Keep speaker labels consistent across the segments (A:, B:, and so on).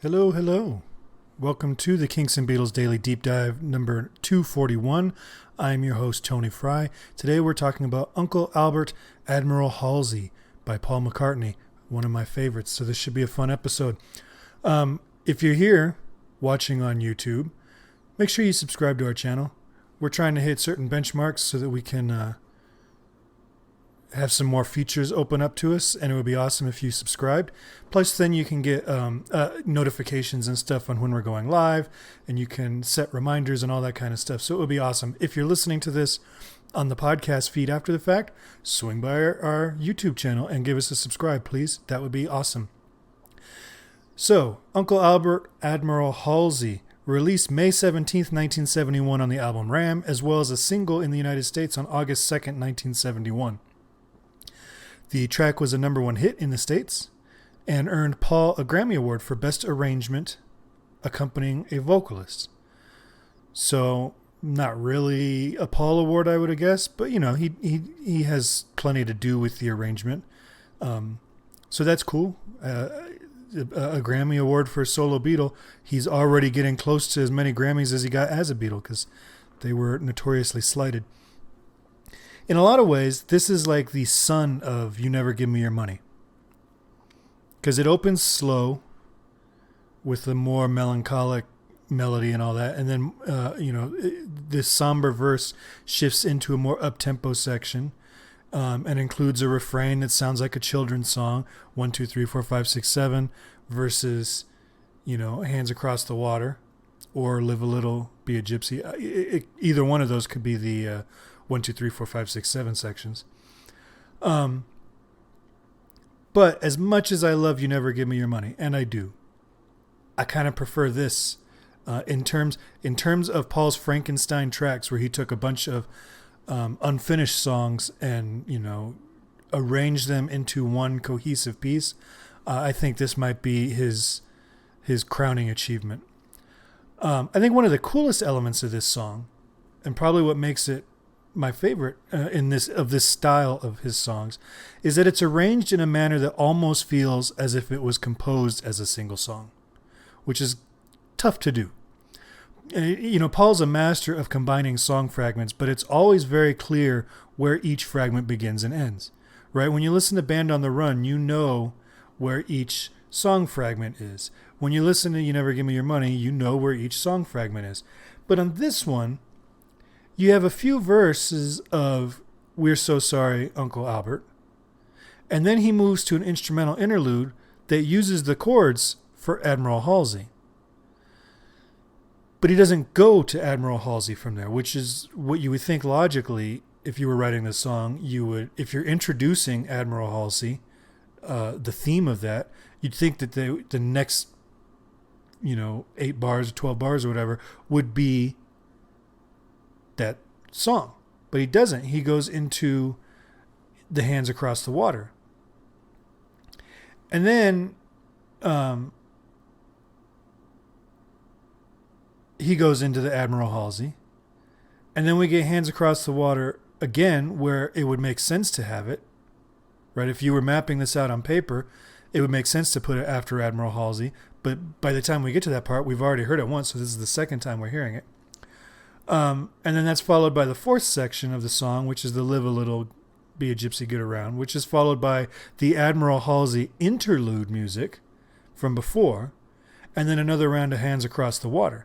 A: Hello, hello. Welcome to the Kinks and Beatles Daily Deep Dive number 241. I'm your host, Tony Fry. Today we're talking about Uncle Albert, Admiral Halsey by Paul McCartney, one of my favorites, so this should be a fun episode. If you're here watching on YouTube, make sure you subscribe to our channel. We're trying to hit certain benchmarks so that we can have some more features open up to us, and it would be awesome if you subscribed. Plus, then you can get notifications and stuff on when we're going live, and you can set reminders and all that kind of stuff. So it would be awesome. If you're listening to this on the podcast feed after the fact, swing by our YouTube channel and give us a subscribe, please. That would be awesome. So, Uncle Albert, Admiral Halsey, released May 17th, 1971 on the album Ram, as well as a single in the United States on August 2nd, 1971. The track was a number one hit in the States and earned Paul a Grammy Award for Best Arrangement accompanying a vocalist. So, not really a Paul Award, I would guess, but you know, he has plenty to do with the arrangement. So that's cool. A Grammy Award for a solo Beatle. He's already getting close to as many Grammys as he got as a Beatle because they were notoriously slighted. In a lot of ways, this is like the son of You Never Give Me Your Money. Because it opens slow with a more melancholic melody and all that. And then, this somber verse shifts into a more up-tempo section and includes a refrain that sounds like a children's song. 1, 2, 3, 4, 5, 6, 7 versus, Hands Across the Water or Live a Little, Be a Gypsy. Either one of those could be the 1, 2, 3, 4, 5, 6, 7 sections. But as much as I love You Never Give Me Your Money, and I do, I kind of prefer this in terms of Paul's Frankenstein tracks, where he took a bunch of unfinished songs and, arranged them into one cohesive piece. I think this might be his crowning achievement. I think one of the coolest elements of this song, and probably what makes it my favorite this style of his songs, is that it's arranged in a manner that almost feels as if it was composed as a single song, which is tough to do. Paul's a master of combining song fragments, but it's always very clear where each fragment begins and ends, right? When you listen to Band on the Run, you know where each song fragment is. When you listen to You Never Give Me Your Money, you know where each song fragment is. But on this one, you have a few verses of We're So Sorry, Uncle Albert, and then he moves to an instrumental interlude that uses the chords for Admiral Halsey. But he doesn't go to Admiral Halsey from there, which is what you would think logically if you were writing this song. If you're introducing Admiral Halsey, the theme of that, you'd think that the next, 8 bars or 12 bars or whatever would be that song. But he doesn't. He goes into the Hands Across the Water. And then he goes into the Admiral Halsey. And then we get Hands Across the Water again, where it would make sense to have it. Right? If you were mapping this out on paper, it would make sense to put it after Admiral Halsey. But by the time we get to that part, we've already heard it once, so this is the second time we're hearing it. And then that's followed by the fourth section of the song, which is the Live a Little, Be a Gypsy, Get Around, which is followed by the Admiral Halsey interlude music from before, and then another round of Hands Across the Water.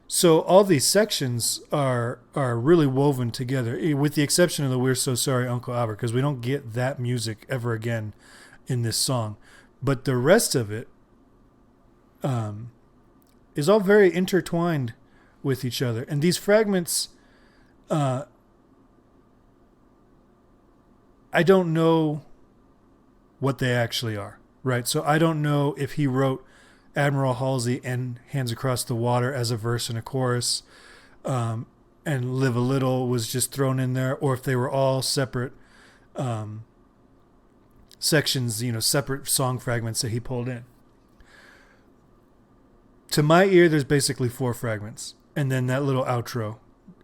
A: So all these sections are really woven together, with the exception of the We're So Sorry, Uncle Albert, because we don't get that music ever again in this song. But the rest of it is all very intertwined with each other. And these fragments, I don't know what they actually are, right? So I don't know if he wrote Admiral Halsey and Hands Across the Water as a verse and a chorus, and Live a Little was just thrown in there, or if they were all separate sections, separate song fragments that he pulled in. To my ear, there's basically 4 fragments, and then that little outro.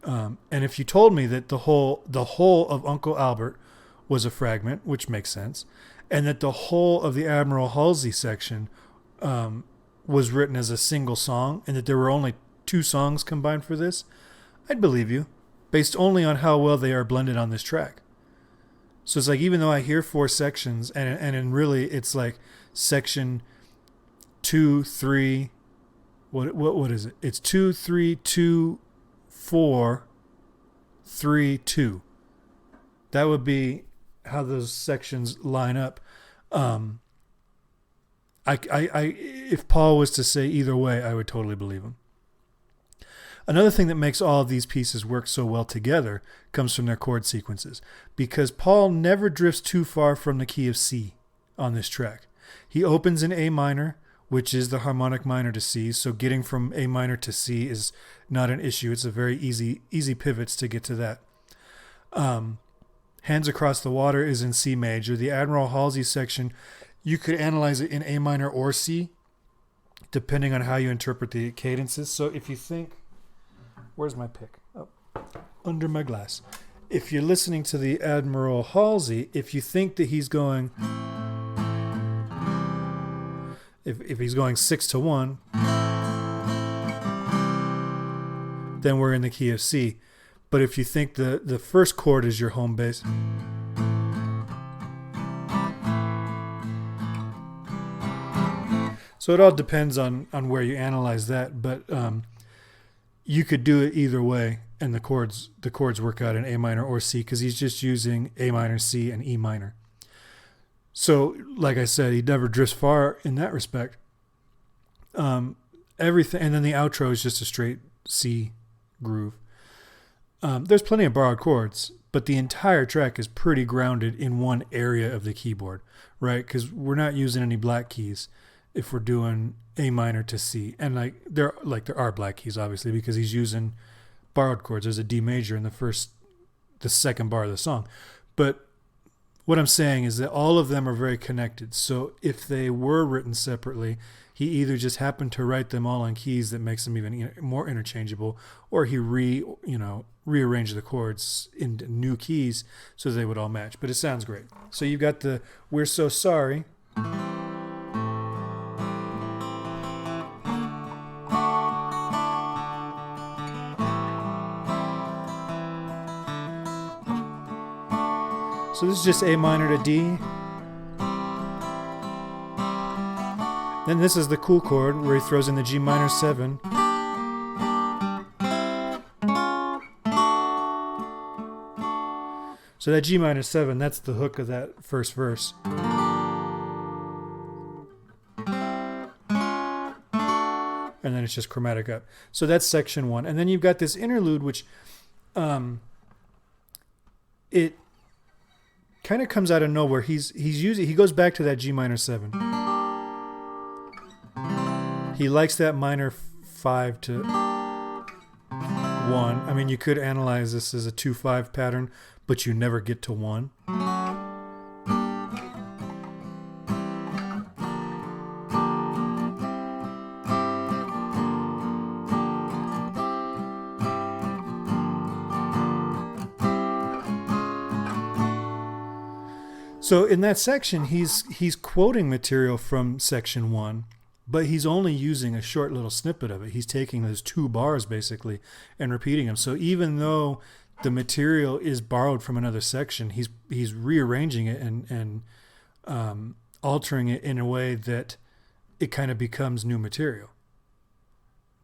A: And if you told me that the whole of Uncle Albert was a fragment, which makes sense, and that the whole of the Admiral Halsey section was written as a single song and that there were only 2 songs combined for this, I'd believe you, based only on how well they are blended on this track. So it's like, even though I hear 4 sections, and really it's like section 2, 3, what is it? It's 2, 3, 2, 4, 3, 2. That would be how those sections line up. If Paul was to say either way, I would totally believe him. Another thing that makes all of these pieces work so well together comes from their chord sequences, because Paul never drifts too far from the key of C on this track. He opens in A minor, which is the harmonic minor to C, so getting from A minor to C is not an issue. It's a very easy pivots to get to that. Hands Across the Water is in C major. The Admiral Halsey section, you could analyze it in A minor or C, depending on how you interpret the cadences. So if you think, where's my pick? Oh, under my glass. If you're listening to the Admiral Halsey, if you think that he's going, if he's going 6-1, then we're in the key of C. But if you think the first chord is your home base, so it all depends on where you analyze that. But you could do it either way, and the chords work out in A minor or C, because he's just using A minor, C, and E minor. So, like I said, he never drifts far in that respect. Everything, and then the outro is just a straight C groove. There's plenty of borrowed chords, but the entire track is pretty grounded in one area of the keyboard, right? Because we're not using any black keys if we're doing A minor to C. And there are black keys, obviously, because he's using borrowed chords. There's a D major in the second bar of the song. But what I'm saying is that all of them are very connected. So if they were written separately, he either just happened to write them all on keys that makes them even more interchangeable, or he rearranged the chords into new keys so they would all match. But it sounds great. So you've got the We're So Sorry. So this is just A minor to D. Then this is the cool chord where he throws in the G minor 7. So that G minor 7, that's the hook of that first verse. And then it's just chromatic up. So that's section 1. And then you've got this interlude, which it kind of comes out of nowhere. He goes back to that G minor 7. He likes that minor 5 to 1. I mean, you could analyze this as a 2-5 pattern, but you never get to 1. So in that section, he's quoting material from section 1, but he's only using a short little snippet of it. He's taking those 2 bars basically and repeating them. So even though the material is borrowed from another section, he's rearranging it and altering it in a way that it kind of becomes new material,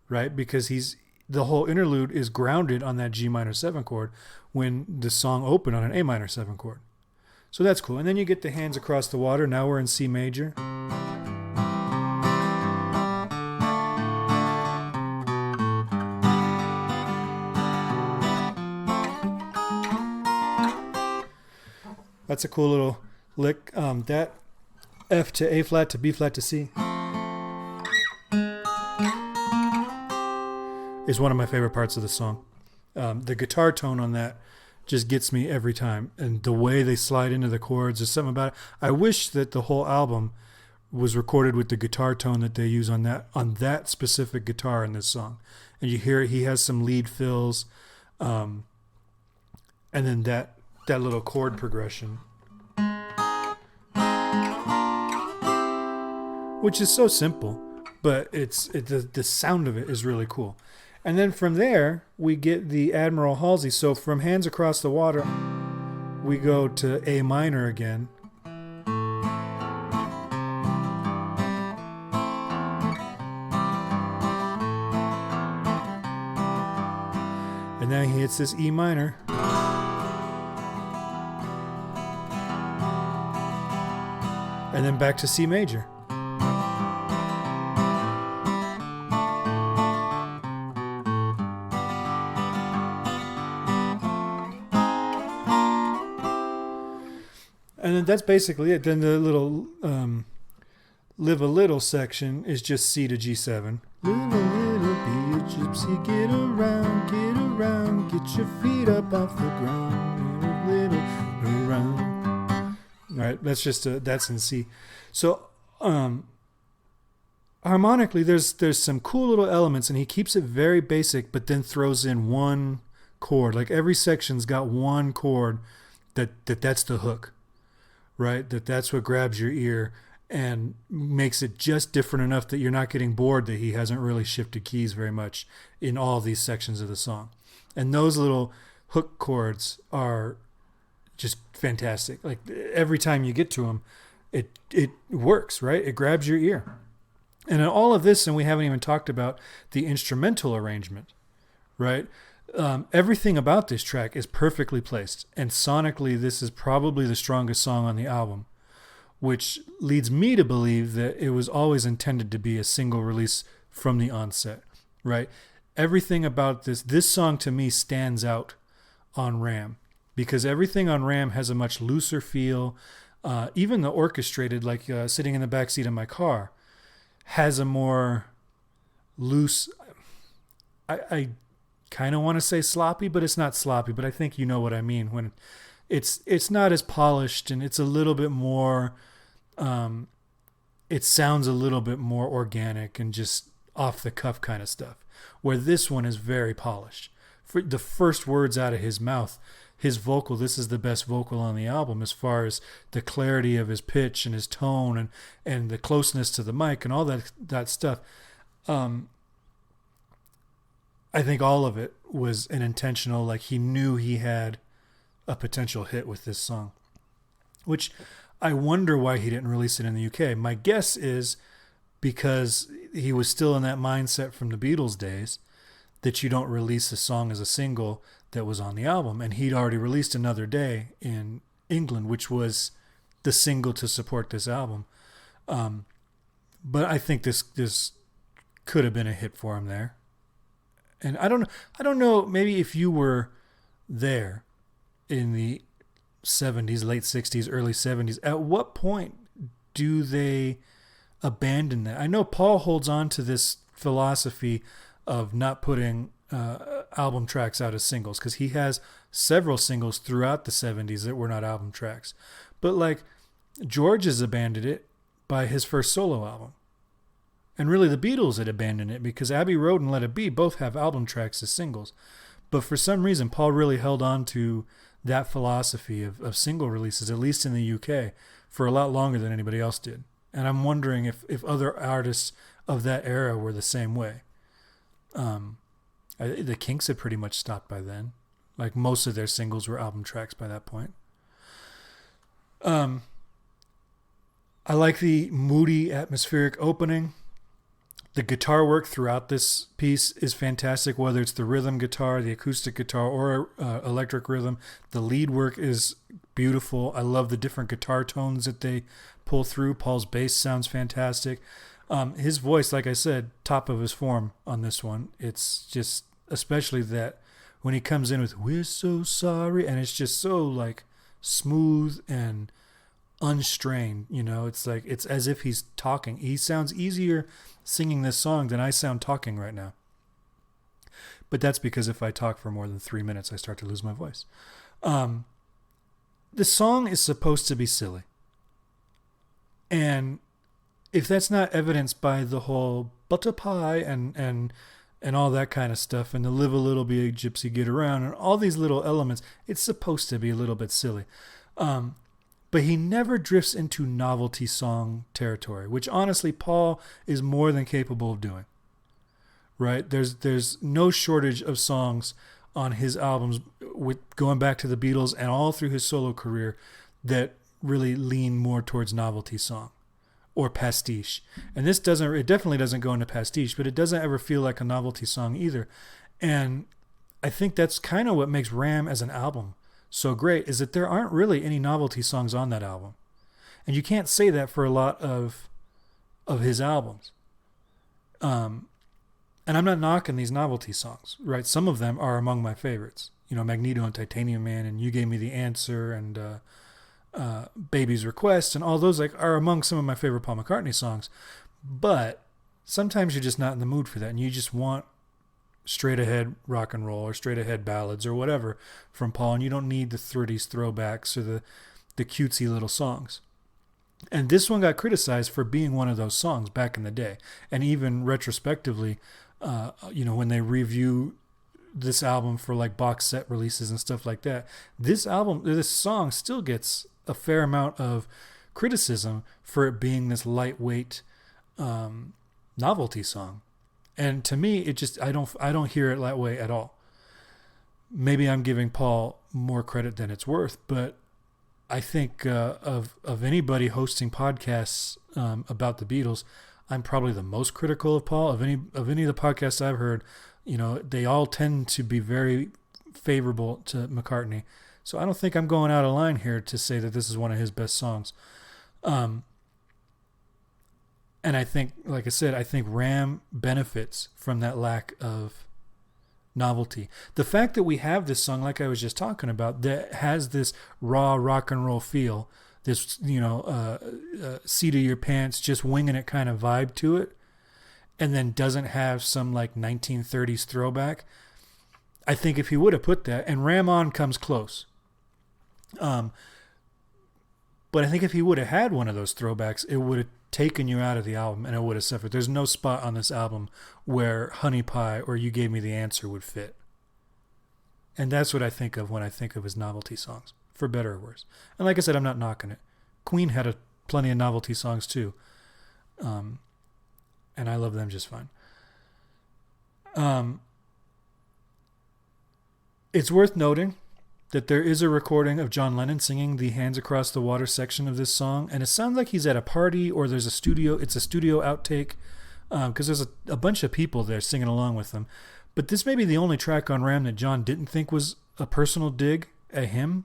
A: right? Because the whole interlude is grounded on that G minor 7 chord when the song opened on an A minor 7 chord. So that's cool. And then you get the Hands Across the Water. Now we're in C major. That's a cool little lick. That F to A flat to B flat to C is one of my favorite parts of the song. The guitar tone on that just gets me every time. And the way they slide into the chords, there's something about it. I wish that the whole album was recorded with the guitar tone that they use on that specific guitar in this song. And you hear it, he has some lead fills, and then that little chord progression, which is so simple, but the sound of it is really cool. And then from there, we get the Admiral Halsey. So from Hands Across the Water, we go to A minor again. And then he hits this E minor. And then back to C major. And then that's basically it. Then the little Live a Little section is just C to G7. Live a little, be a gypsy, get around, get your feet up off the ground, live a little around. All right, that's in C. So harmonically, there's some cool little elements, and he keeps it very basic, but then throws in one chord. Like every section's got one chord that's the hook. Right? That's what grabs your ear and makes it just different enough that you're not getting bored that he hasn't really shifted keys very much in all these sections of the song. And those little hook chords are just fantastic. Like every time you get to them, it works, right? It grabs your ear. And in all of this, and we haven't even talked about the instrumental arrangement, right? Everything about this track is perfectly placed, and sonically this is probably the strongest song on the album, which leads me to believe that it was always intended to be a single release from the onset, right? Everything about this song to me stands out on Ram, because everything on Ram has a much looser feel. Even the orchestrated, like Sitting in the Backseat of My Car, has a more loose... I kind of want to say sloppy, but it's not sloppy, but I think you know what I mean when it's not as polished, and it's a little bit more it sounds a little bit more organic and just off the cuff kind of stuff, where this one is very polished. For the first words out of his mouth, his vocal, this is the best vocal on the album as far as the clarity of his pitch and his tone and the closeness to the mic and all that stuff. I think all of it was an intentional, like he knew he had a potential hit with this song, which I wonder why he didn't release it in the UK. My guess is because he was still in that mindset from the Beatles days that you don't release a song as a single that was on the album. And he'd already released Another Day in England, which was the single to support this album. But I think this could have been a hit for him there. And I don't know, maybe if you were there in the 70s, late 60s, early 70s, at what point do they abandon that? I know Paul holds on to this philosophy of not putting album tracks out as singles, because he has several singles throughout the 70s that were not album tracks. But like George has abandoned it by his first solo album. And really, the Beatles had abandoned it because Abbey Road and Let It Be both have album tracks as singles. But for some reason, Paul really held on to that philosophy of single releases, at least in the UK, for a lot longer than anybody else did. And I'm wondering if other artists of that era were the same way. The Kinks had pretty much stopped by then. Like most of their singles were album tracks by that point. I like the moody, atmospheric opening. The guitar work throughout this piece is fantastic, whether it's the rhythm guitar, the acoustic guitar, or electric rhythm. The lead work is beautiful. I love the different guitar tones that they pull through. Paul's bass sounds fantastic. His voice, like I said, top of his form on this one. It's just, especially that when he comes in with "We're so sorry," and it's just so like smooth and unstrained, you know, it's like it's as if he's talking. He sounds easier singing this song than I sound talking right now. But that's because if I talk for more than 3 minutes, I start to lose my voice. The song is supposed to be silly. And if that's not evidenced by the whole butter pie and all that kind of stuff, and the live a little, be a gypsy, get around, and all these little elements, it's supposed to be a little bit silly. But but he never drifts into novelty song territory, which honestly Paul is more than capable of doing. Right? There's no shortage of songs on his albums, with going back to the Beatles and all through his solo career, that really lean more towards novelty song or pastiche. And it definitely doesn't go into pastiche, but it doesn't ever feel like a novelty song either. And I think that's kind of what makes Ram as an album so great, is that there aren't really any novelty songs on that album. And you can't say that for a lot of his albums. And I'm not knocking these novelty songs, right? Some of them are among my favorites. You know, Magneto and Titanium Man and You Gave Me the Answer and Baby's Request and all those are among some of my favorite Paul McCartney songs. But sometimes you're just not in the mood for that, and you just want straight ahead rock and roll or straight ahead ballads or whatever from Paul, and you don't need the 30s throwbacks or the cutesy little songs. And this one got criticized for being one of those songs back in the day, and even retrospectively, when they review this album for like box set releases and stuff like that, this song still gets a fair amount of criticism for it being this lightweight novelty song. And to me, I don't hear it that way at all. Maybe I'm giving Paul more credit than it's worth, but I think of anybody hosting podcasts about the Beatles, I'm probably the most critical of Paul. Of any of the podcasts I've heard, they all tend to be very favorable to McCartney. So I don't think I'm going out of line here to say that this is one of his best songs. And I think, like I said, I think Ram benefits from that lack of novelty. The fact that we have this song, like I was just talking about, that has this raw rock and roll feel, this, seat of your pants, just winging it kind of vibe to it, and then doesn't have some like 1930s throwback. I think if he would have put that, and Ram On comes close. But I think if he would have had one of those throwbacks, it would have taken you out of the album and it would have suffered. There's no spot on this album where Honey Pie or You Gave Me the Answer would fit. And that's what I think of when I think of his novelty songs, for better or worse. And like I said, I'm not knocking it. Queen had plenty of novelty songs too. And I love them just fine. It's worth noting that there is a recording of John Lennon singing the Hands Across the Water section of this song, and it sounds like he's at a party or it's a studio outtake, because there's a bunch of people there singing along with them. But this may be the only track on Ram that John didn't think was a personal dig at him.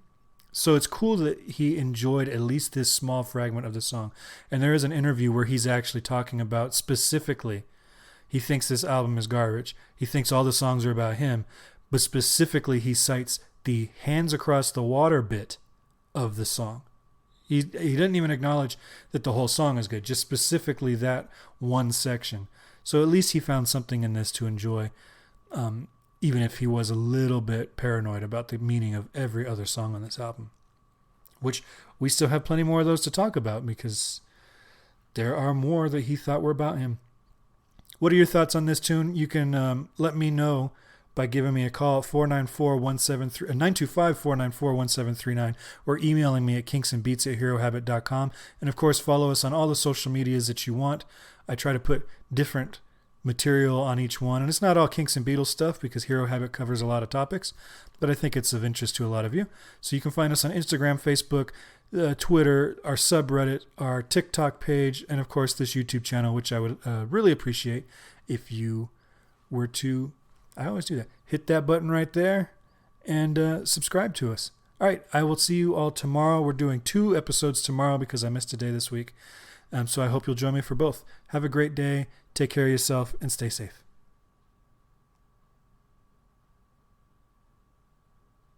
A: So it's cool that he enjoyed at least this small fragment of the song. And there is an interview where he's actually talking about specifically, he thinks this album is garbage. He thinks all the songs are about him, but specifically he cites the Hands Across the Water bit of the song. He didn't even acknowledge that the whole song is good, just specifically that one section. So at least he found something in this to enjoy, even if he was a little bit paranoid about the meaning of every other song on this album, which we still have plenty more of those to talk about because there are more that he thought were about him. What are your thoughts on this tune? You can let me know by giving me a call at 925-494-1739 or emailing me at kinksandbeats@herohabit.com. And of course, follow us on all the social medias that you want. I try to put different material on each one, and it's not all Kinks and Beatles stuff because Hero Habit covers a lot of topics, but I think it's of interest to a lot of you. So you can find us on Instagram, Facebook, Twitter, our subreddit, our TikTok page, and of course this YouTube channel, which I would really appreciate if you were to, I always do that, hit that button right there and subscribe to us. All right, I will see you all tomorrow. We're doing 2 episodes tomorrow because I missed a day this week. So I hope you'll join me for both. Have a great day. Take care of yourself and stay safe.